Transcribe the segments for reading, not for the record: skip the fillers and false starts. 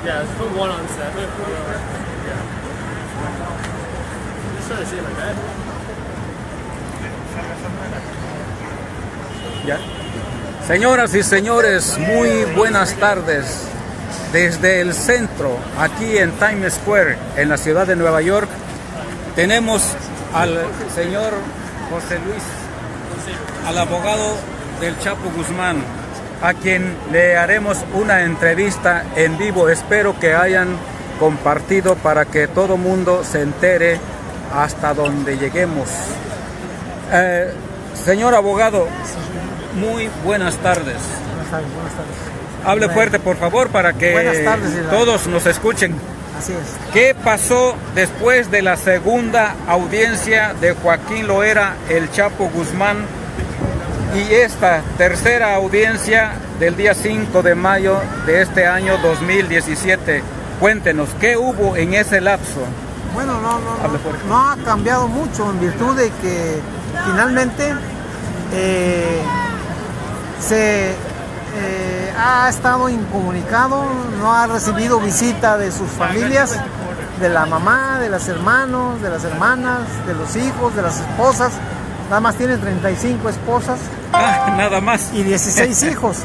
Yeah, it's put one on set. Yeah. Just try to see it like that. Ya. Señoras y señores, muy buenas tardes. Desde el centro, aquí en Times Square, en la ciudad de Nueva York, tenemos al señor José Luis, al abogado del Chapo Guzmán, a quien le haremos una entrevista en vivo. Espero que hayan compartido para que todo mundo se entere hasta donde lleguemos. Señor abogado, muy buenas tardes. Buenas tardes. Hable fuerte, por favor, para que todos nos escuchen. Así es. ¿Qué pasó después de la segunda audiencia de Joaquín Loera, el Chapo Guzmán, y esta tercera audiencia del día 5 de mayo de este año 2017? Cuéntenos, ¿qué hubo en ese lapso? Bueno, no ha cambiado mucho, en virtud de que finalmente ha estado incomunicado, no ha recibido visita de sus familias, de la mamá, de los hermanos, de las hermanas, de los hijos, de las esposas. Nada más tiene 35 esposas. Nada más. Y 16 hijos.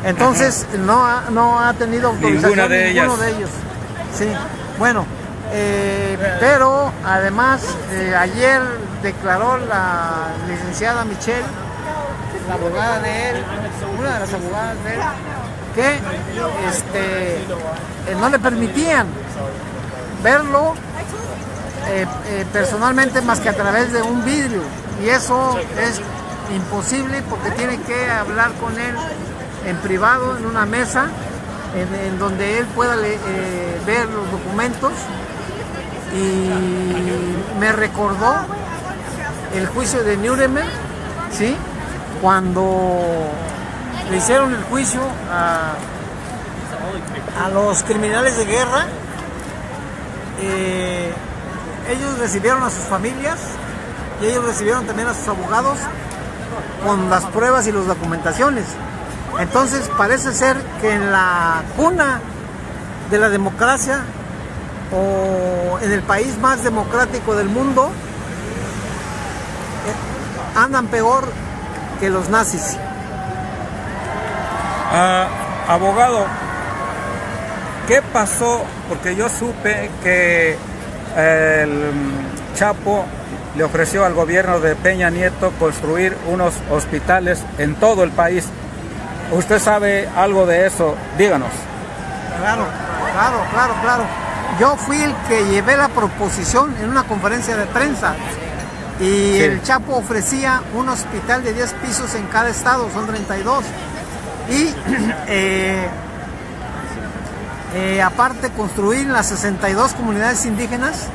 Entonces no ha tenido autorización ninguno de ellos. Sí, bueno, pero además ayer declaró la licenciada Michelle, la abogada de él, una de las abogadas de él, que no le permitían verlo personalmente más que a través de un vidrio, y eso es imposible porque tiene que hablar con él en privado, en una mesa en donde él pueda ver los documentos. Y me recordó el juicio de Nuremberg, ¿sí? Cuando le hicieron el juicio a los criminales de guerra, ellos recibieron a sus familias y ellos recibieron también a sus abogados con las pruebas y las documentaciones. Entonces parece ser que en la cuna de la democracia, o en el país más democrático del mundo, andan peor que los nazis. Abogado, ¿qué pasó? Porque yo supe que el Chapo le ofreció al gobierno de Peña Nieto construir unos hospitales en todo el país. ¿Usted sabe algo de eso? Díganos. Claro. Yo fui el que llevé la proposición en una conferencia de prensa. Y el Chapo ofrecía un hospital de 10 pisos en cada estado, son 32. Y aparte construir en las 62 comunidades indígenas,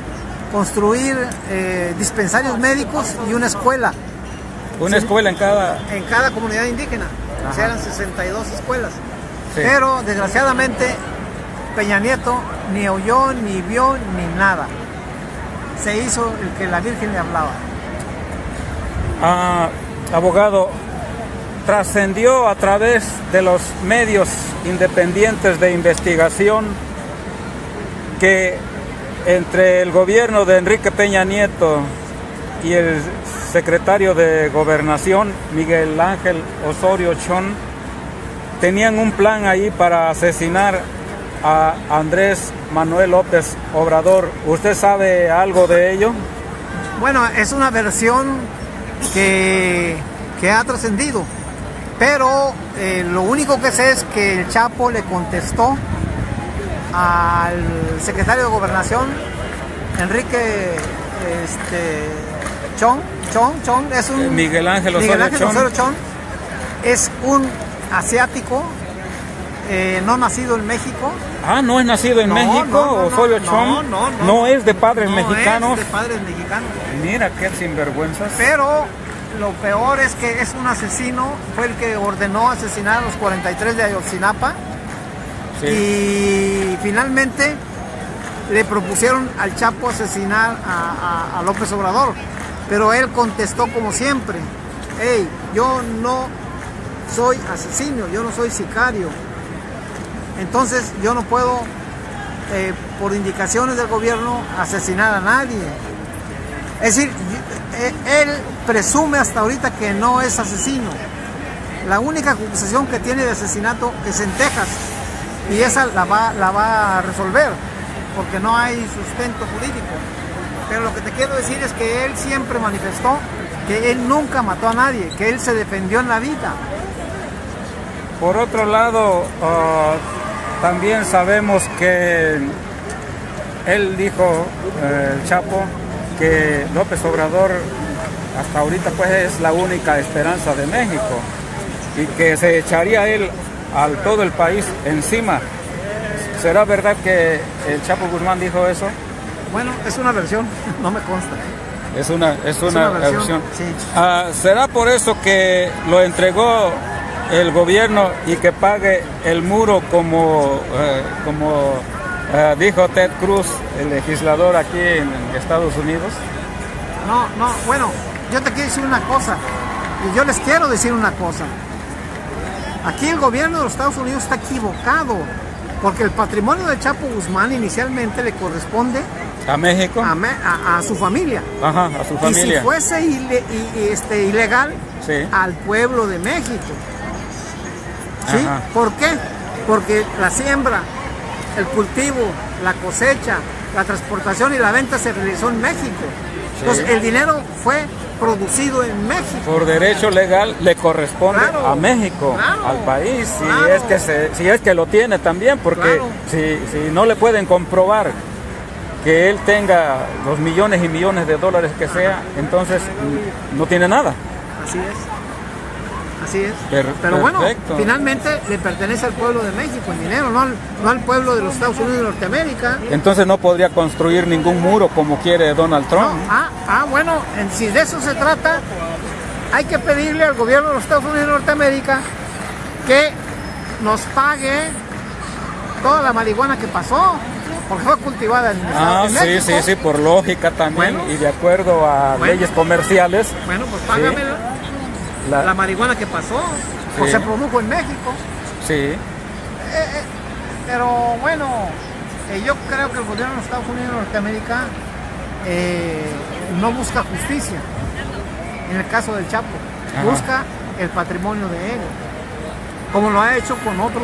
construir dispensarios médicos y una escuela. ¿Una escuela en cada...? En cada comunidad indígena. O sea, eran 62 escuelas. Sí. Pero desgraciadamente Peña Nieto ni oyó, ni vio, ni nada. Se hizo el que la Virgen le hablaba. Abogado, trascendió a través de los medios independientes de investigación que entre el gobierno de Enrique Peña Nieto y el secretario de Gobernación, Miguel Ángel Osorio Chong, tenían un plan ahí para asesinar a Andrés Manuel López Obrador. ¿Usted sabe algo de ello? Bueno, es una versión que ha trascendido, pero lo único que sé es que el Chapo le contestó al secretario de Gobernación, Enrique Chong, es un Miguel Ángel Osorio Chong, es un asiático, no nacido en México. ¿No es nacido en México? Osorio Chong no es de padres mexicanos. No es de padres mexicanos. Mira qué sinvergüenzas. Pero lo peor es que es un asesino, fue el que ordenó asesinar a los 43 de Ayotzinapa. Sí. Y finalmente le propusieron al Chapo asesinar a López Obrador, pero él contestó como siempre: hey, yo no soy asesino, yo no soy sicario, entonces yo no puedo por indicaciones del gobierno, asesinar a nadie. Es decir, él presume hasta ahorita que no es asesino. La única acusación que tiene de asesinato es en Texas, y esa la va a resolver, porque no hay sustento jurídico. Pero lo que te quiero decir es que él siempre manifestó que él nunca mató a nadie, que él se defendió en la vida. Por otro lado, también sabemos que él dijo, el Chapo, que López Obrador hasta ahorita pues es la única esperanza de México y que se echaría él a todo el país encima. ¿Será verdad que el Chapo Guzmán dijo eso? Bueno, es una versión, no me consta. Es una versión. Sí. ¿Será por eso que lo entregó el gobierno y que pague el muro como dijo Ted Cruz, el legislador aquí en Estados Unidos? No, bueno, yo te quiero decir una cosa, y yo les quiero decir una cosa. Aquí el gobierno de los Estados Unidos está equivocado, porque el patrimonio de Chapo Guzmán inicialmente le corresponde ¿a México? A su familia. Ajá, a su familia. Y si fuese ilegal, sí, al pueblo de México. ¿Sí? Ajá. ¿Por qué? Porque la siembra, el cultivo, la cosecha, la transportación y la venta se realizó en México. Sí. Entonces el dinero fue producido en México. Por derecho legal le corresponde, claro, a México, claro, al país, claro, si es que lo tiene también, porque claro, si no le pueden comprobar que él tenga los millones y millones de dólares que sea, entonces no tiene nada. Así es. Pero bueno, finalmente le pertenece al pueblo de México el dinero, no al pueblo de los Estados Unidos de Norteamérica. Entonces no podría construir ningún muro como quiere Donald Trump. No. Bueno, si de eso se trata, hay que pedirle al gobierno de los Estados Unidos de Norteamérica que nos pague toda la marihuana que pasó, porque fue cultivada en México. Sí, por lógica también, bueno, y de acuerdo a leyes comerciales. Bueno, pues págamela. Sí. La marihuana que pasó, sí, pues se produjo en México. Sí. Pero bueno, yo creo que el gobierno de los Estados Unidos de Norteamérica no busca justicia en el caso del Chapo. Ajá. Busca el patrimonio de él, como lo ha hecho con otros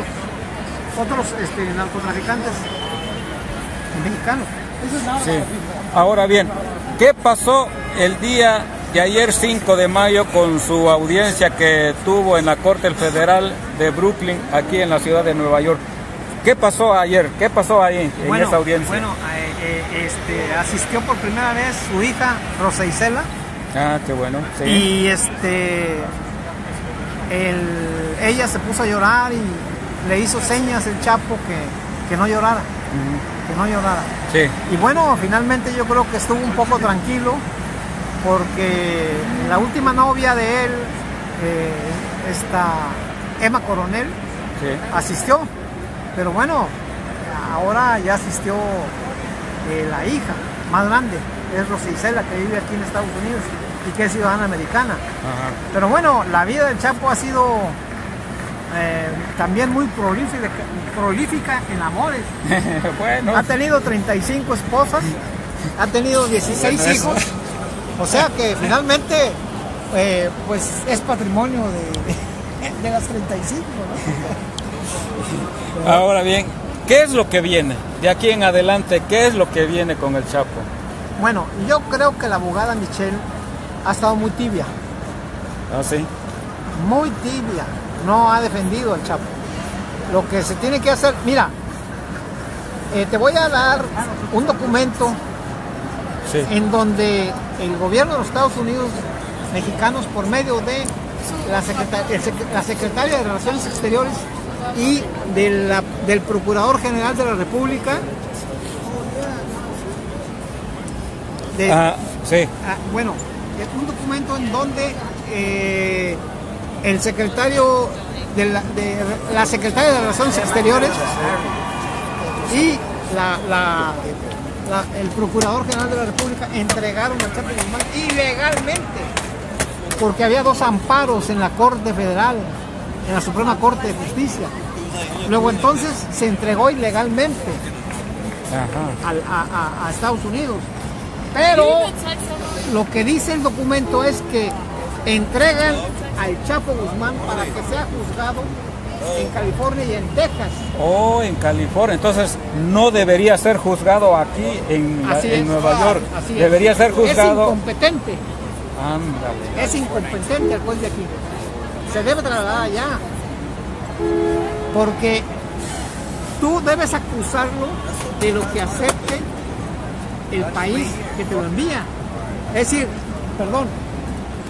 narcotraficantes mexicanos. Sí. Ahora bien, ¿qué pasó el día de ayer 5 de mayo con su audiencia que tuvo en la Corte Federal de Brooklyn, aquí en la ciudad de Nueva York? ¿Qué pasó ayer? ¿Qué pasó ahí en esa audiencia? Bueno, asistió por primera vez su hija Rosa Isela. Ah, qué bueno. Sí. Y ella se puso a llorar y le hizo señas el Chapo que no llorara. Uh-huh. Que no llorara. Sí. Y bueno, finalmente yo creo que estuvo un poco tranquilo, porque la última novia de él, Emma Coronel, sí, asistió, pero bueno, ahora ya asistió la hija más grande, es Rosa Isela, que vive aquí en Estados Unidos y que es ciudadana americana. Ajá. Pero bueno, la vida del Chapo ha sido también muy prolífica en amores. Bueno. Ha tenido 35 esposas, ha tenido 16 hijos. O sea que finalmente, pues es patrimonio de las 35, ¿no? Ahora bien, ¿qué es lo que viene? De aquí en adelante, ¿qué es lo que viene con el Chapo? Bueno, yo creo que la abogada Michelle ha estado muy tibia. ¿Ah, sí? Muy tibia, no ha defendido al Chapo. Lo que se tiene que hacer, mira, te voy a dar un documento, sí, en donde el gobierno de los Estados Unidos mexicanos, por medio de la secretaria de Relaciones Exteriores y del Procurador General de la República, sí. Bueno, es un documento en donde el secretario de la Secretaria de Relaciones Exteriores y el Procurador General de la República entregaron al Chapo Guzmán ilegalmente, porque había 2 amparos en la Corte Federal, en la Suprema Corte de Justicia. Luego entonces se entregó ilegalmente. a Estados Unidos. Pero lo que dice el documento es que entregan al Chapo Guzmán para que sea juzgado en California y en Texas. Oh, en California. Entonces no debería ser juzgado aquí en Nueva York. Debería ser juzgado. Es incompetente. Ándale. Es incompetente el juez de aquí. Se debe trasladar allá. Porque tú debes acusarlo de lo que acepte el país que te lo envía. Es decir, perdón,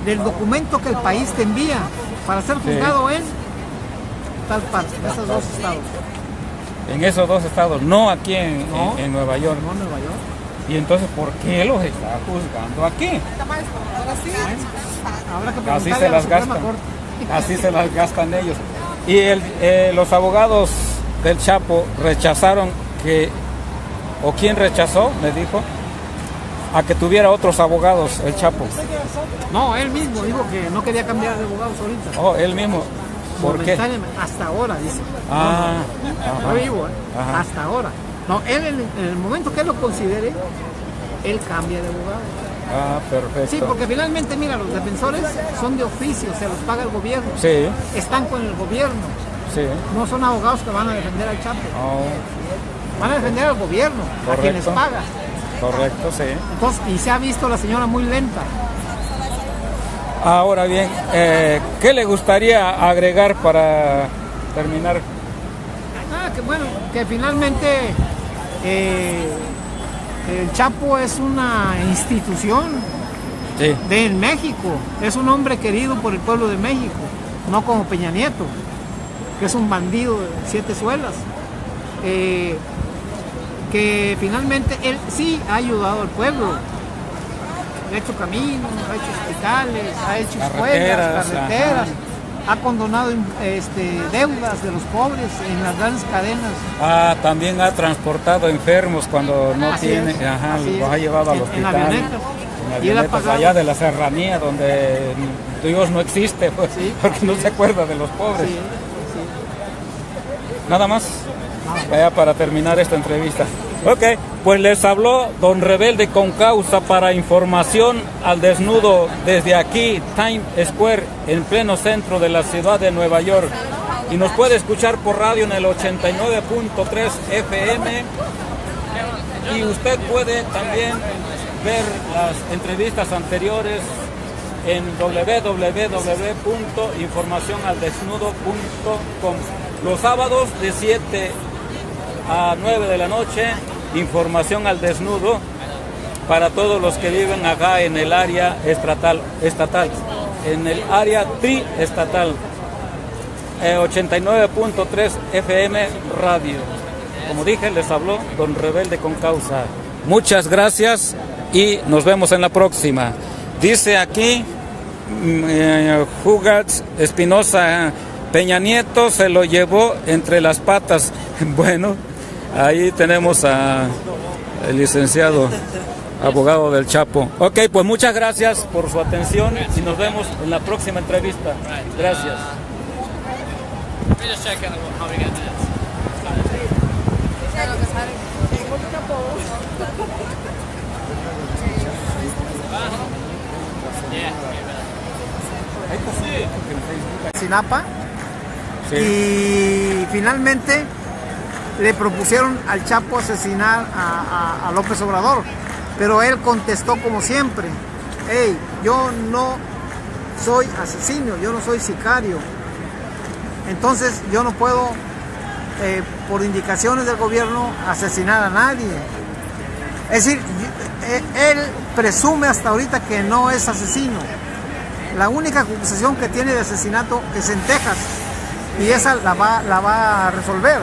del documento que el país te envía para ser juzgado en tal parte, en esos dos estados. En esos dos estados, no aquí en Nueva York. No en Nueva York. Y entonces, ¿por qué los está juzgando aquí? Habrá que Así preguntarle se a la las Suprema gastan. Corte. Así se las gastan ellos. Y los abogados del Chapo rechazaron ¿o quién rechazó? Me dijo, a que tuviera otros abogados el Chapo. No, él mismo dijo que no quería cambiar de abogados ahorita. Oh, él mismo. ¿Por qué? Hasta ahora, dice. Ajá. Vivo, hasta ahora. No, él en el momento que él lo considere, él cambia de abogado. Perfecto. Sí, porque finalmente, mira, los defensores son de oficio, se los paga el gobierno. Sí. Están con el gobierno. Sí. No son abogados que van a defender al Chapo. Oh. Van a defender al gobierno, Correcto. a quienes paga. Correcto, sí. Entonces, y se ha visto la señora muy lenta. Ahora bien, ¿qué le gustaría agregar para terminar? Que bueno, que finalmente el Chapo es una institución de México, es un hombre querido por el pueblo de México, no como Peña Nieto, que es un bandido de 7 suelas. Que finalmente él sí ha ayudado al pueblo, ha hecho caminos, ha hecho hospitales, ha hecho escuelas, carreteras, ha condonado deudas de los pobres en las grandes cadenas. También ha transportado enfermos cuando no tiene, los ha llevado al hospital. En avionetas allá de la serranía donde Dios no existe, pues, porque no se acuerda de los pobres. Nada más. Vaya, para terminar esta entrevista. Ok, pues les habló don Rebelde con Causa para Información al Desnudo desde aquí, Times Square, en pleno centro de la ciudad de Nueva York. Y nos puede escuchar por radio en el 89.3 FM. Y usted puede también ver las entrevistas anteriores en www.informacionaldesnudo.com. Los sábados de 7 a 9 de la noche, Información al Desnudo para todos los que viven acá en el área estatal, en el área triestatal. 89.3 FM Radio. Como dije, les habló don Rebelde con Causa. Muchas gracias y nos vemos en la próxima. Dice aquí Jugats Espinosa, Peña Nieto se lo llevó entre las patas. Bueno, ahí tenemos al licenciado abogado del Chapo. Ok, pues muchas gracias por su atención y nos vemos en la próxima entrevista. Gracias. Sinapa. Y finalmente le propusieron al Chapo asesinar a López Obrador, pero él contestó como siempre: hey, yo no soy asesino, yo no soy sicario, entonces yo no puedo por indicaciones del gobierno asesinar a nadie. Es decir, él presume hasta ahorita que no es asesino. La única acusación que tiene de asesinato es en Texas, y esa la va a resolver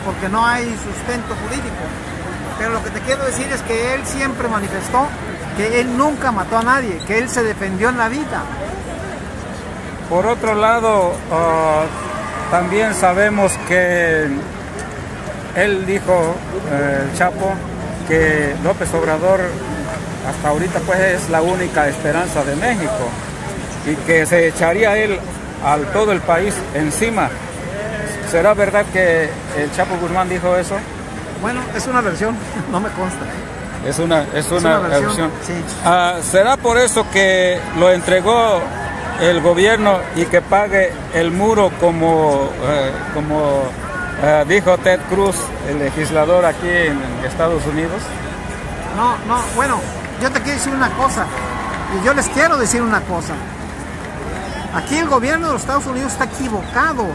porque no hay sustento jurídico. Pero lo que te quiero decir es que él siempre manifestó que él nunca mató a nadie, que él se defendió en la vida. Por otro lado, también sabemos que él dijo, el Chapo, que López Obrador hasta ahorita pues es la única esperanza de México y que se echaría él a todo el país encima. ¿Será verdad que el Chapo Guzmán dijo eso? Bueno, es una versión, no me consta. Es una versión. Sí. ¿Será por eso que lo entregó el gobierno y que pague el muro como dijo Ted Cruz, el legislador aquí en Estados Unidos? No, bueno, yo te quiero decir una cosa, y yo les quiero decir una cosa. Aquí el gobierno de los Estados Unidos está equivocado,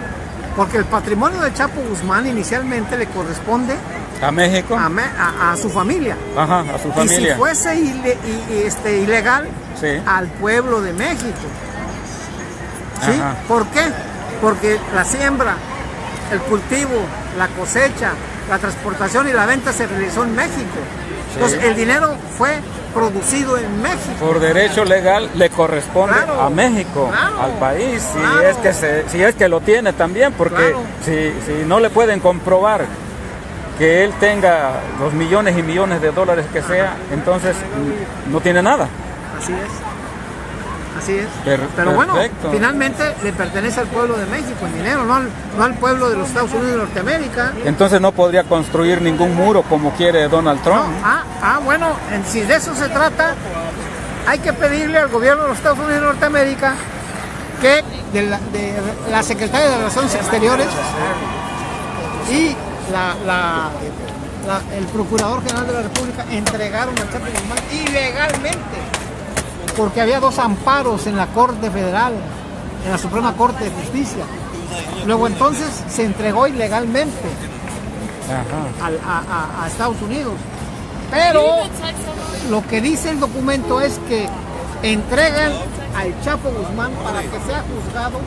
porque el patrimonio de Chapo Guzmán inicialmente le corresponde ¿A México? A su familia. Ajá, a su familia. Y si fuese ilegal, sí, al pueblo de México. ¿Sí? Ajá. ¿Por qué? Porque la siembra, el cultivo, la cosecha, la transportación y la venta se realizó en México. Sí. Entonces el dinero fue producido en México. Por derecho legal le corresponde, claro, a México, claro, al país, claro, si es que lo tiene también, porque claro, si no le pueden comprobar que él tenga los millones y millones de dólares que sea, entonces no tiene nada. Así es. Así es. Pero bueno, finalmente le pertenece al pueblo de México el dinero, no al pueblo de los Estados Unidos de Norteamérica. Entonces no podría construir ningún muro como quiere Donald Trump. No. Bueno, si de eso se trata, hay que pedirle al gobierno de los Estados Unidos de Norteamérica que de la Secretaría de Relaciones Exteriores y el Procurador General de la República entregaron a Chapo Guzmán ilegalmente, porque había 2 amparos en la Corte Federal, en la Suprema Corte de Justicia. Luego entonces se entregó ilegalmente a Estados Unidos. Pero lo que dice el documento es que entregan al Chapo Guzmán para que sea juzgado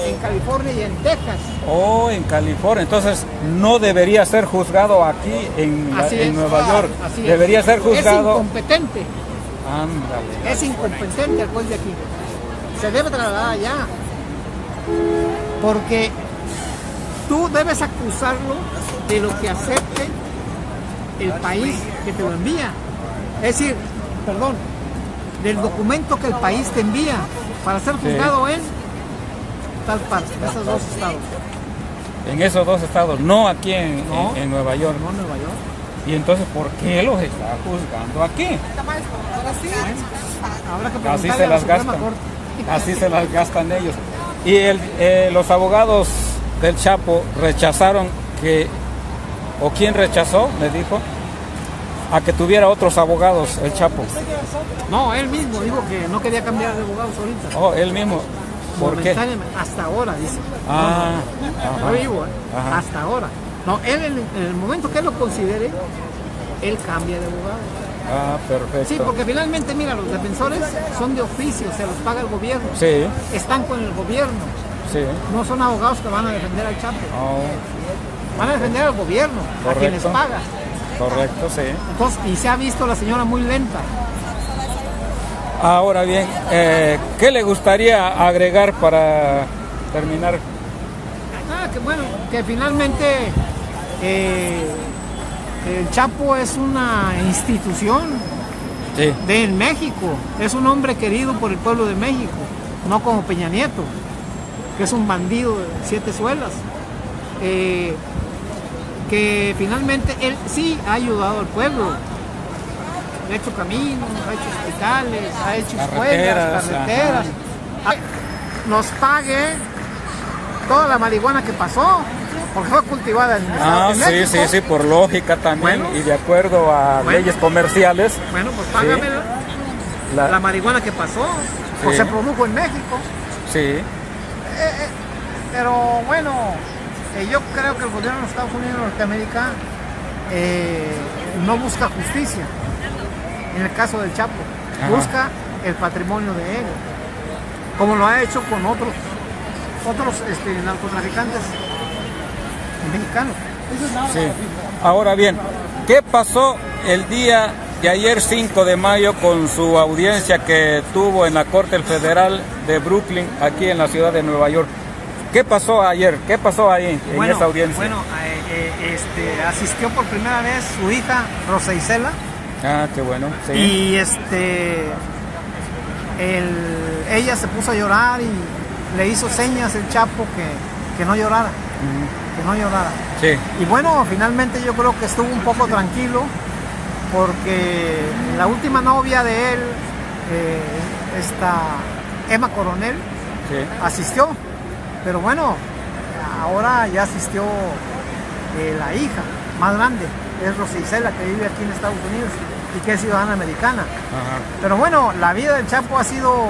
en California y en Texas. Oh, en California. Entonces no debería ser juzgado aquí en Nueva York. Debería ser juzgado. Es incompetente. Ándale. Es incompetente el juez de aquí. Se debe trasladar allá. Porque tú debes acusarlo de lo que acepte el país que te lo envía. Es decir, del documento que el país te envía para ser juzgado en tal parte, en esos 2 estados. En esos 2 estados, no aquí en Nueva York. No, Nueva York. Y entonces, ¿por qué los está juzgando aquí? Así se las gastan. Así se las gastan ellos. Y los abogados del Chapo rechazaron ¿o quién rechazó? Me dijo, a que tuviera otros abogados el Chapo. No, él mismo dijo que no quería cambiar de abogados ahorita. Oh, él mismo. ¿Por qué? Hasta ahora, dice. Ajá. Vivo, hasta ahora. No, él en el momento que él lo considere, él cambia de abogado. Perfecto. Sí, porque finalmente, mira, los defensores son de oficio, se los paga el gobierno. Sí. Están con el gobierno. Sí. No son abogados que van a defender al Chapo. Van a defender al gobierno, correcto, a quien les paga. Correcto, sí. Entonces, y se ha visto la señora muy lenta. Ahora bien, ¿qué le gustaría agregar para terminar? Que bueno, que finalmente el Chapo es una institución de México, es un hombre querido por el pueblo de México, no como Peña Nieto, que es un bandido de 7 suelas. Que finalmente él sí ha ayudado al pueblo. Ha hecho caminos, ha hecho hospitales, ha hecho escuelas, carreteras. Nos pague toda la marihuana que pasó, porque fue cultivada en México. Sí, por lógica también, y de acuerdo a leyes comerciales. Bueno, pues págame la marihuana que pasó, o se produjo en México. Sí. Pero bueno, yo creo que el gobierno de los Estados Unidos de Norteamérica no busca justicia. En el caso del Chapo, busca el patrimonio de él, como lo ha hecho con otros narcotraficantes mexicanos. Sí. Ahora bien, ¿qué pasó el día de ayer 5 de mayo con su audiencia que tuvo en la Corte Federal de Brooklyn, aquí en la ciudad de Nueva York? ¿Qué pasó ayer? ¿Qué pasó ahí en esa audiencia? Bueno, asistió por primera vez su hija Rosa Isela. Qué bueno. Sí. Y ella se puso a llorar y le hizo señas el Chapo que no llorara. que no llorara. Sí. Y bueno, finalmente yo creo que estuvo un poco tranquilo, porque la última novia de él, esta Emma Coronel, Sí. asistió, pero bueno, ahora ya asistió la hija más grande, es Rosy Isela, que vive aquí en Estados Unidos y que es ciudadana americana. Ajá. Pero bueno, la vida del Chapo ha sido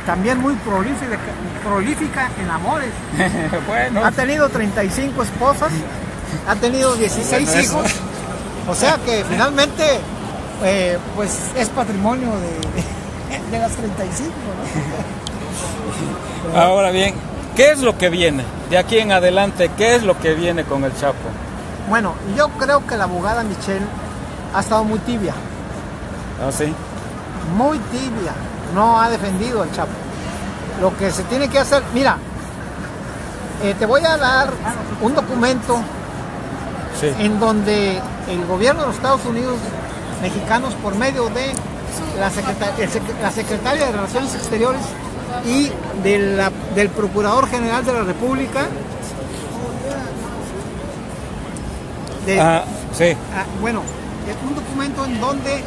también muy prolífica en amores. Bueno. Ha tenido 35 esposas, ha tenido 16 Bueno, hijos, o sea que finalmente pues es patrimonio de las 35, ¿no? Ahora bien, ¿qué es lo que viene? De aquí en adelante, ¿qué es lo que viene con el Chapo? Bueno, yo creo que la abogada Michelle ha estado muy tibia, ¿Ah, sí? muy tibia, no ha defendido al Chapo. Lo que se tiene que hacer, mira, te voy a dar un documento Sí. en donde el gobierno de los Estados Unidos mexicanos, por medio de la secretaria de Relaciones Exteriores y del Procurador General de la República, Sí. bueno, es un documento en donde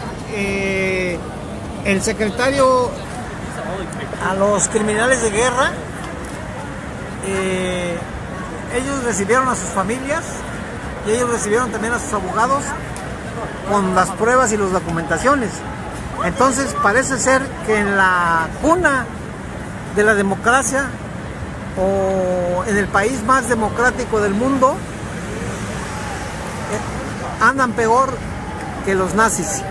el secretario a los criminales de guerra, ellos recibieron a sus familias y ellos recibieron también a sus abogados con las pruebas y las documentaciones. Entonces parece ser que en la cuna de la democracia, o en el país más democrático del mundo, andan peor que los nazis.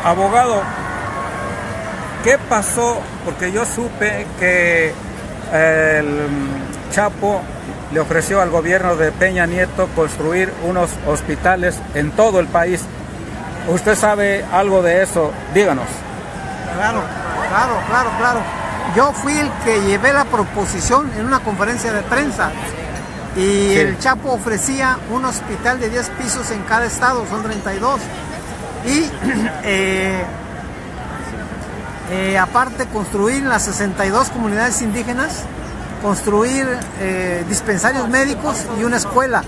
Abogado, ¿qué pasó? Porque yo supe que el Chapo le ofreció al gobierno de Peña Nieto construir unos hospitales en todo el país. ¿Usted sabe algo de eso? Díganos. Claro. Yo fui el que llevé la proposición en una conferencia de prensa y Sí. el Chapo ofrecía un hospital de 10 pisos en cada estado, son 32. Y aparte construir en las 62 comunidades indígenas, construir dispensarios médicos y una escuela.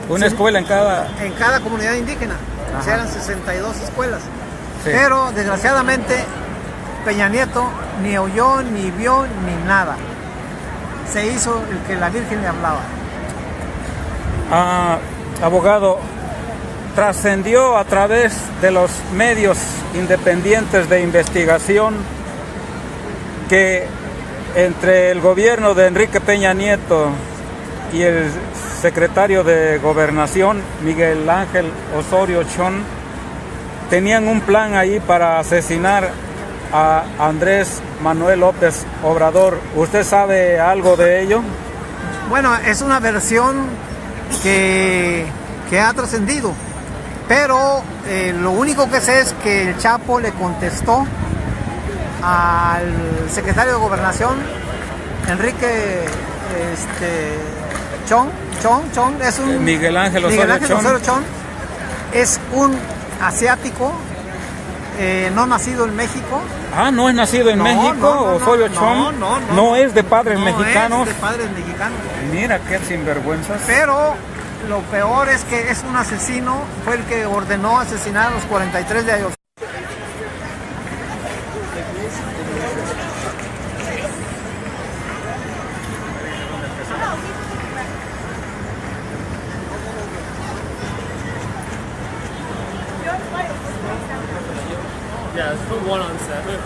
Una escuela en cada... En cada comunidad indígena. O sea, Ajá. eran 62 escuelas. Sí. Pero desgraciadamente Peña Nieto ni oyó, ni vio, ni nada. Se hizo el que la Virgen le hablaba. Abogado, trascendió a través de los medios independientes de investigación que entre el gobierno de Enrique Peña Nieto y el secretario de Gobernación, Miguel Ángel Osorio Chong, tenían un plan ahí para asesinar a Andrés Manuel López Obrador. ¿Usted sabe algo de ello? Bueno, es una versión que ha trascendido, pero lo único que sé es que el Chapo le contestó al secretario de Gobernación, Enrique Chong, es un Miguel Ángel Osorio Chong, es un asiático, no nacido en México. ¿No es nacido en México? Osorio Chong no es de padres mexicanos. Es de padres mexicanos. Mira qué sinvergüenzas. Pero lo peor es que es un asesino, fue el que ordenó asesinar a los 43 de Ayotzinapa. Yeah, let's put one on set. Yeah.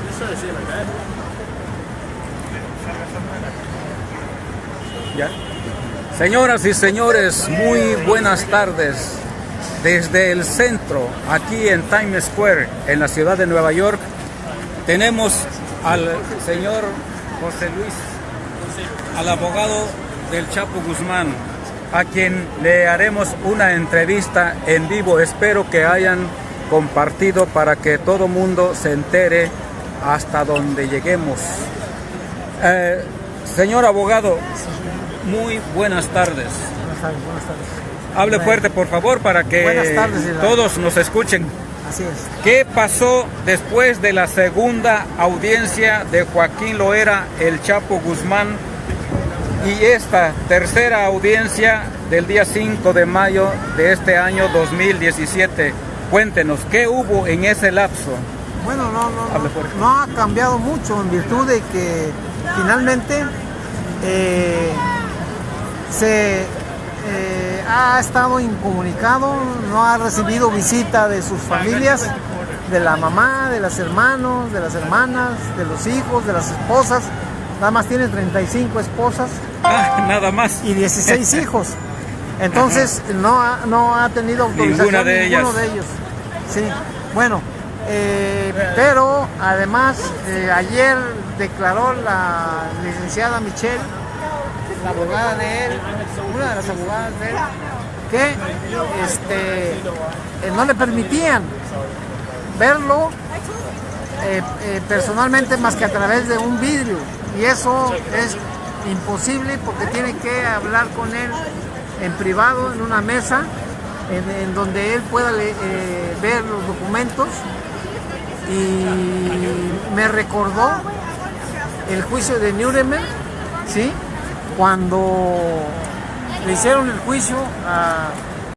Just try to see it like that. Ya. Señoras y señores, muy buenas tardes. Desde el centro, aquí en Times Square, en la ciudad de Nueva York, tenemos al señor José Luis, al abogado del Chapo Guzmán, a quien le haremos una entrevista en vivo. Espero que hayan compartido para que todo mundo se entere hasta donde lleguemos. Señor abogado, muy buenas tardes. Buenas tardes. Hable fuerte, por favor, para que Buenas tardes, todos nos escuchen. Así es. ¿Qué pasó después de la segunda audiencia de Joaquín Loera, el Chapo Guzmán, y esta tercera audiencia del día 5 de mayo de este año 2017? Cuéntenos, ¿qué hubo en ese lapso? Bueno, no ha cambiado mucho, en virtud de que finalmente ha estado incomunicado, no ha recibido visita de sus familias, de la mamá, de los hermanos, de las hermanas, de los hijos, de las esposas. Nada más tiene 35 esposas. Nada más. Y 16 hijos. Entonces no ha tenido autorización ninguno de ellos. Sí, bueno, pero además ayer declaró la licenciada Michelle, la abogada de él, una de las abogadas de él, que no le permitían verlo personalmente más que a través de un vidrio, y eso es imposible porque tiene que hablar con él en privado, en una mesa, en donde él pueda ver los documentos. Y me recordó el juicio de Nuremberg, ¿sí? Cuando le hicieron el juicio a